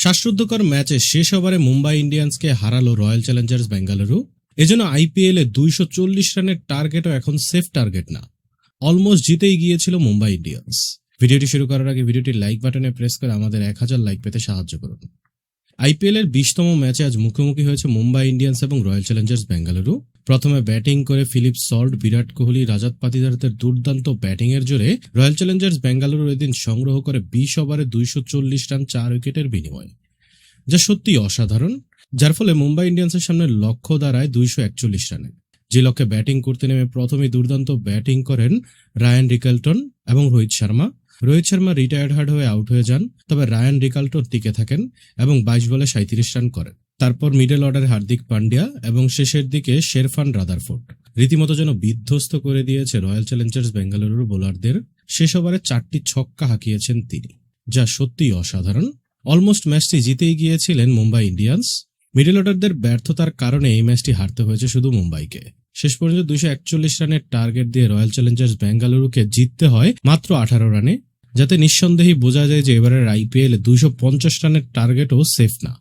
শ্বাসরুদ্ধকর ম্যাচে শেষ ওভারে মুম্বাই ইন্ডিয়ান্সকে হারালো রয়্যাল চ্যালেঞ্জার্স বেঙ্গালুরু। এজন্য আইপিএলে 240 রানের টার্গেটও এখন সেফ টার্গেট না, অলমোস্ট জিতেই গিয়েছিল মুম্বাই ইন্ডিয়ান্স। ভিডিওটি শুরু করার আগে ভিডিওটির লাইক বাটনে প্রেস করে আমাদের 1000 লাইক পেতে সাহায্য করুন। আইপিএলের 20তম ম্যাচে আজ মুখোমুখি হয়েছে মুম্বাই ইন্ডিয়ান্স এবং রয়্যাল চ্যালেঞ্জার্স বেঙ্গালুরু। প্রথমে ব্যাটিং করে ফিলিপ সল্ট, বিরাট কোহলি, রাজাত পাতিদারদের দুর্দান্ত ব্যাটিংয়ের জোরে রয়্যাল চ্যালেঞ্জার্স বেঙ্গালুরু এদিন সংগ্রহ করে 20 ওভারে 240 রান 4 উইকেটের বিনিময়ে, যা সত্যি অসাধারণ। যার ফলে মুম্বাই ইন্ডিয়ান্সের সামনে লক্ষ্য দাঁড়ায় 241 রানে। যে লক্ষ্যে ব্যাটিং করতে নেমে প্রথমেই দুর্দান্ত ব্যাটিং করেন রায়ান রিকালটন এবং রোহিত শর্মা। রোহিত শর্মা রিটায়ার্ড হার্ড হয়ে আউট হয়ে যান, তবে রায়ান রিকালটন টিকে থাকেন এবং 22 বলে 37 রান করেন। তারপর মিডল অর্ডারে হার্দিক পান্ডিয়া এবং শেষের দিকে শেরফান রাদারফোর্ড রীতিমতো যেন বিধ্বস্ত করে দিয়েছে রয়্যাল চ্যালেঞ্জার্স বেঙ্গালুরুর বোলারদের। শেষ ওভারে 4টি ছক্কা হাঁকিয়েছেন তিনি, যা সত্যিই অসাধারণ। অলমোস্ট ম্যাচটি জিতেই গিয়েছিলেন মুম্বাই ইন্ডিয়ান্স। মিডল অর্ডারদের ব্যর্থতার কারণে এই ম্যাচটি হারতে হয়েছে শুধু মুম্বাইকে। শেষ পর্যন্ত 241 রানের টার্গেট দিয়ে রয়্যাল চ্যালেঞ্জার্স বেঙ্গালুরুকে জিততে হয় মাত্র 18 রানে, যাতে নিঃসন্দেহেই বোঝা যায় যে এবারের আইপিএলে 250 রানের টার্গেটও সেফ না।